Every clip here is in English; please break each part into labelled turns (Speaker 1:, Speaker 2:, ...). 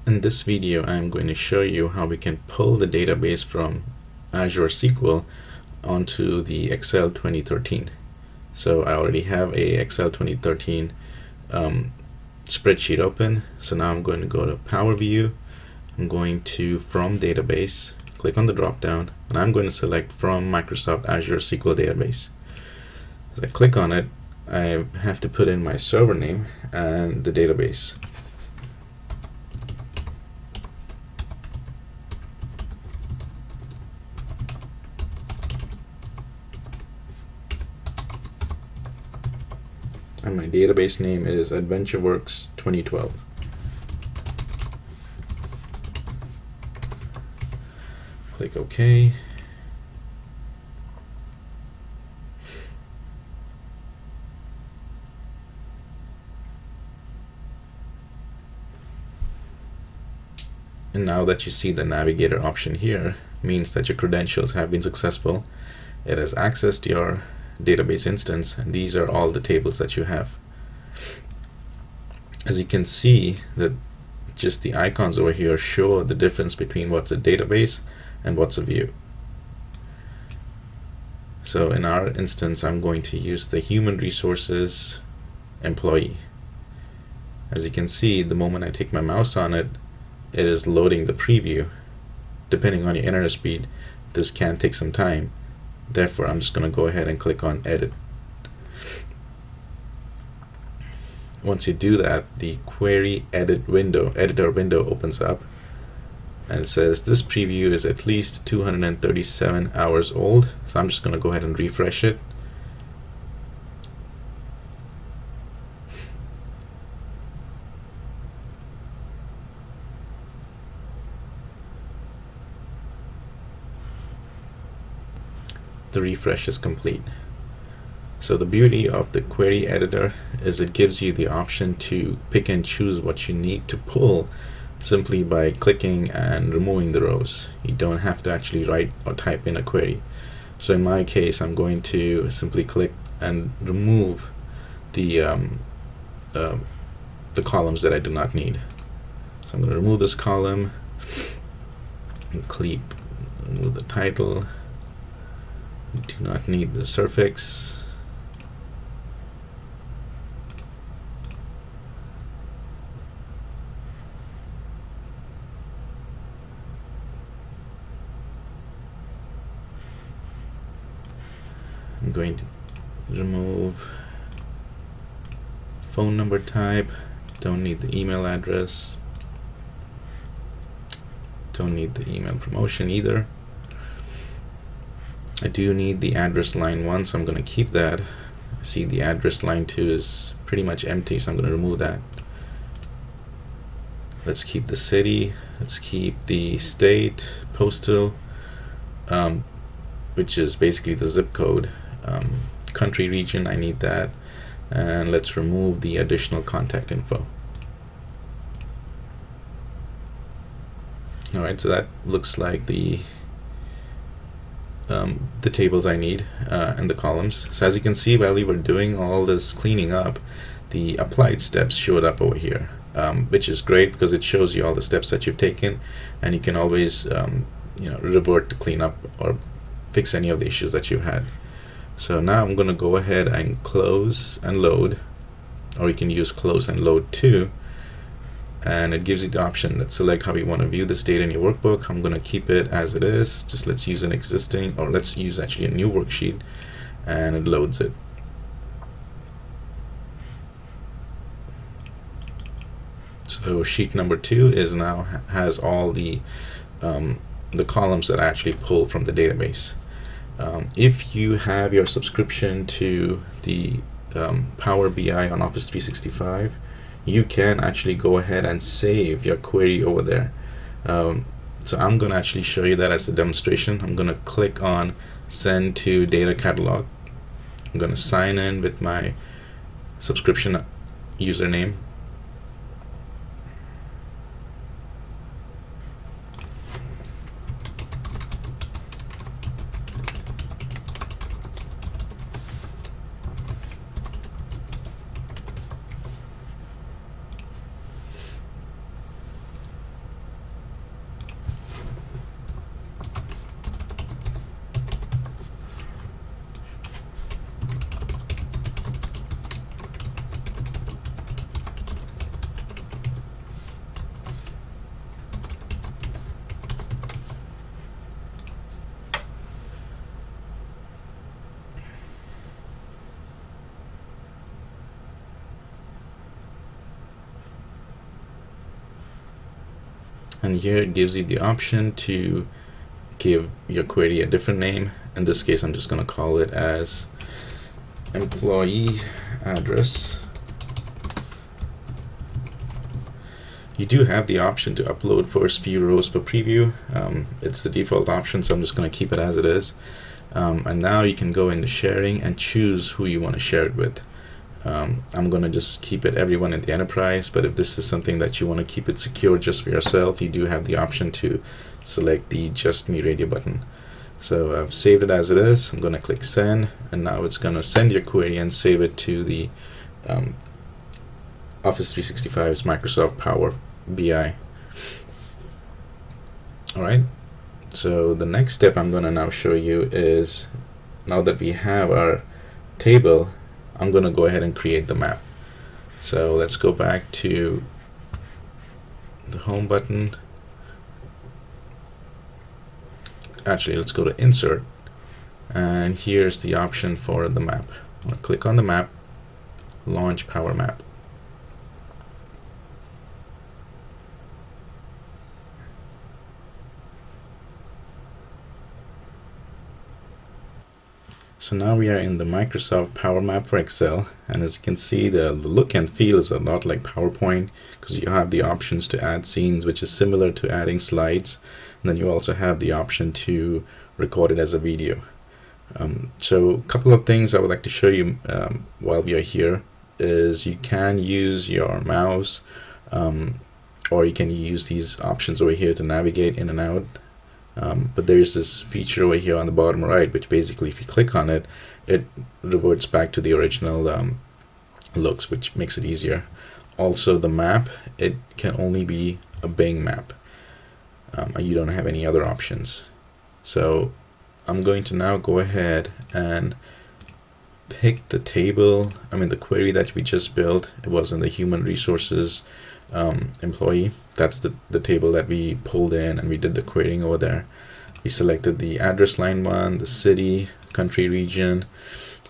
Speaker 1: In this video, I'm going to show you how we can pull the database from Azure SQL onto the Excel 2013. So I already have a Excel 2013 spreadsheet open. So now I'm going to go to Power View. I'm going to From Database, click on the drop down, and I'm going to select From Microsoft Azure SQL Database. As I click on it, I have to put in my server name and the database. And my database name is AdventureWorks 2012. Click OK. And now that you see the navigator option here, means that your credentials have been successful. It has accessed your database instance, and these are all the tables that you have. As you can see, that just the icons over here show the difference between what's a database and what's a view. So in our instance, I'm going to use the human resources employee. As you can see, the moment I take my mouse on it, it is loading the preview. Depending on your internet speed, this can take some time. Therefore, I'm just going to go ahead and click on Edit. Once you do that, the Query Editor window opens up, and it says this preview is at least 237 hours old. So I'm just going to go ahead and refresh it. The refresh is complete. So the beauty of the query editor is it gives you the option to pick and choose what you need to pull simply by clicking and removing the rows. You don't have to actually write or type in a query. So in my case, I'm going to simply click and remove the columns that I do not need. So I'm going to remove this column and remove the title. Do not need the suffix. I'm going to remove phone number type. Don't need the email address. Don't need the email promotion either. I do need the address line 1, so I'm going to keep that. See, the address line 2 is pretty much empty, so I'm going to remove that. Let's keep the city. Let's keep the state, postal, which is basically the zip code. Country, region, I need that. And let's remove the additional contact info. Alright, so that looks like the tables I need and the columns. So as you can see, while we were doing all this cleaning up, the applied steps showed up over here, which is great because it shows you all the steps that you've taken, and you can always revert to clean up or fix any of the issues that you've had. So now I'm going to go ahead and close and load, or you can use close and load too. And it gives you the option that select how you want to view this data in your workbook. I'm going to keep it as it is. Just let's use an existing, or let's use actually a new worksheet, and it loads it. So sheet number 2 is now has all the columns that I actually pull from the database. If you have your subscription to the Power BI on Office 365, you can actually go ahead and save your query over there. So I'm going to actually show you that as a demonstration. I'm going to click on Send to Data Catalog. I'm going to sign in with my subscription username. And here it gives you the option to give your query a different name. In this case, I'm just going to call it as employee address. You do have the option to upload first few rows for preview. It's the default option, so I'm just going to keep it as it is. And now you can go into sharing and choose who you want to share it with. I'm going to just keep it everyone in the enterprise, but if this is something that you want to keep it secure just for yourself, you do have the option to select the Just Me Radio button. So I've saved it as it is. I'm going to click send, and now it's going to send your query and save it to the Office 365's Microsoft Power BI. Alright, so the next step I'm going to now show you is, now that we have our table, I'm going to go ahead and create the map. So let's go back to the home button. Actually, let's go to insert, and here's the option for the map. I'll click on the map, launch Power Map. So now we are in the Microsoft Power Map for Excel, and as you can see, the look and feel is a lot like PowerPoint, because you have the options to add scenes, which is similar to adding slides, and then you also have the option to record it as a video. So a couple of things I would like to show you while we are here is you can use your mouse, or you can use these options over here to navigate in and out. But there's this feature over here on the bottom right, which basically if you click on it, it reverts back to the original looks, which makes it easier. Also, the map, it can only be a Bing map. You don't have any other options. So I'm going to now go ahead and pick the table, the query that we just built. It was in the human resources employee. That's the table that we pulled in, and we did the querying over there. We selected the address line one, the city, country, region.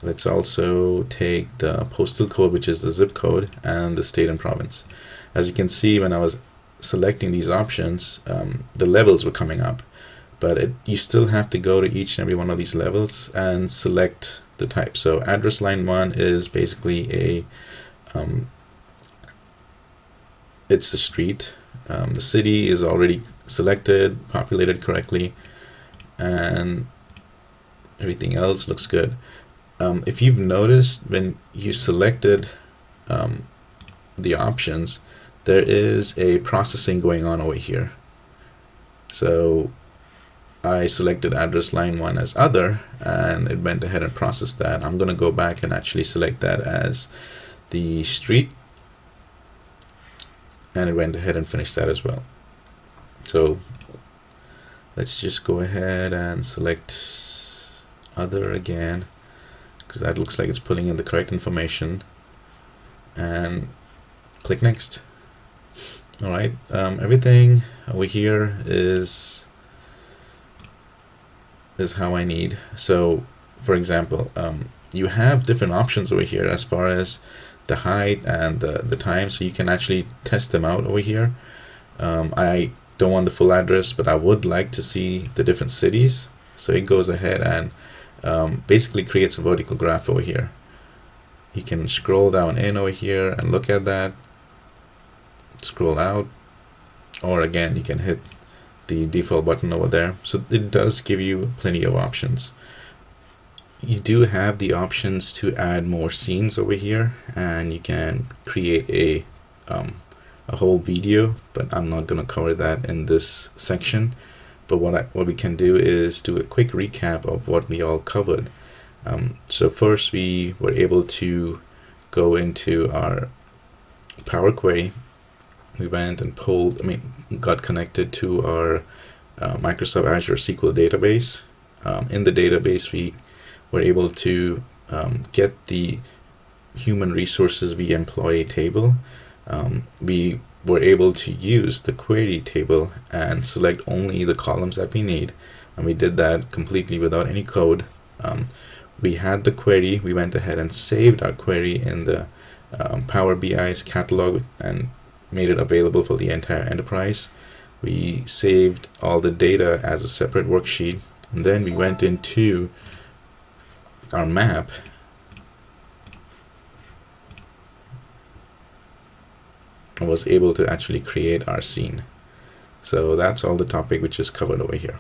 Speaker 1: Let's also take the postal code, which is the zip code, and the state and province. As you can see, when I was selecting these options, the levels were coming up, but you still have to go to each and every one of these levels and select the type. So address line one is basically it's the street. The city is already selected, populated correctly, and everything else looks good. If you've noticed, when you selected the options, there is a processing going on over here. So I selected address line one as other, and it went ahead and processed that. I'm going to go back and actually select that as the street, and it went ahead and finished that as well. So let's just go ahead and select other again, because that looks like it's pulling in the correct information, and click next. Alright, everything over here is how I need. So for example, you have different options over here as far as the height and the time, so you can actually test them out over here. I don't want the full address, but I would like to see the different cities, so it goes ahead and basically creates a vertical graph over here. You can scroll down in over here and look at that, scroll out, or again you can hit the default button over there. So it does give you plenty of options. You do have the options to add more scenes over here, and you can create a whole video, but I'm not going to cover that in this section. But what we can do is do a quick recap of what we all covered. So first, we were able to go into our Power Query. We went and got connected to our Microsoft Azure SQL database. In the database, we were able to get the human resources via employee table. We were able to use the query table and select only the columns that we need, and we did that completely without any code. We had the query, we went ahead and saved our query in the Power BI's catalog and made it available for the entire enterprise. We saved all the data as a separate worksheet, and then we went into our map and was able to actually create our scene. So that's all the topic which is covered over here.